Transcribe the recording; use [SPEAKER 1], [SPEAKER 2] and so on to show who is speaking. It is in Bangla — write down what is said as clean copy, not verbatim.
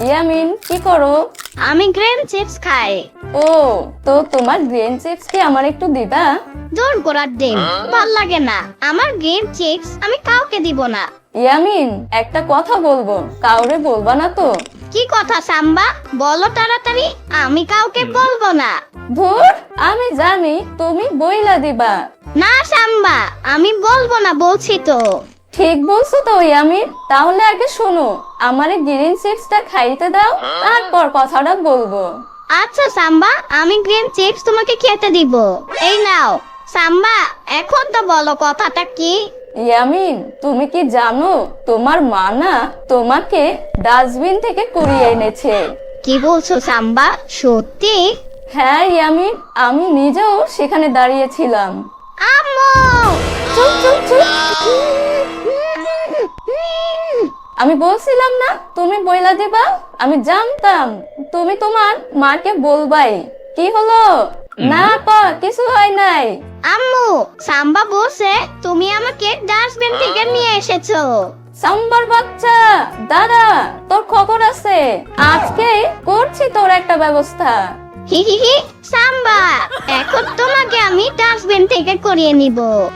[SPEAKER 1] ইয়ামিন কি করো?
[SPEAKER 2] আমি গ্রেন চিপস খাই।
[SPEAKER 1] ও, তো তোমার গ্রিন চিপস কি আমার একটু দিবা?
[SPEAKER 2] দূর করার দিন, ভাল লাগে না আমার গ্রেন চিপস, আমি কাউকে দিব না।
[SPEAKER 1] ইয়ামিন একটা কথা বলবো, কাউরে বলবা না তো?
[SPEAKER 2] কি কথা সাম্বা, বলো তাড়াতাড়ি। আমি কাউকে বলবো না।
[SPEAKER 1] ধুর, আমি জানি তুমি বইলা দিবা।
[SPEAKER 2] না সাম্বা, আমি বলবো না বলছি তো।
[SPEAKER 1] ঠিক বলছো তো ইয়ামিন, তাহলে আগে শোনো, আমারে গ্রিন চিপসটা খাইতে দাও, তারপর কথাটা বলবো।
[SPEAKER 2] আচ্ছা সাম্বা, আমি গ্রিন চিপস তোমাকে খেতে দিব। এই নাও। সাম্বা, এখন তো বলো কথাটা কি?
[SPEAKER 1] ইয়ামিন, তুমি কি জানো তোমার মা না তোমাকে ডাস্টবিন থেকে কুড়িয়ে এনেছে?
[SPEAKER 2] কি বলছো সাম্বা, সত্যি?
[SPEAKER 1] হ্যাঁ ইয়ামিন, আমি নিজেও সেখানে দাঁড়িয়েছিলাম।
[SPEAKER 2] আম্মু!
[SPEAKER 1] চুপ চুপ চুপ, আমি বলছিলাম না তুমি বইলা দিবা। আমি জানতাম তুমি তোমার মাকে বলবাই। কি হলো? না পা, কিছু হয় নাই।
[SPEAKER 2] আম্মু, সাম্বা বলছে তুমি আমাকে ডাস্টবিন থেকে নিয়ে এসেছো।
[SPEAKER 1] সাম্বার বাচ্চা, দাদা তোর খবর আছে, আজকে করছি তোর একটা ব্যবস্থা।
[SPEAKER 2] হি হি হি, সাম্বা, এখন তোমাকে আমি ডাস্টবিন থেকে করিয়ে নিব।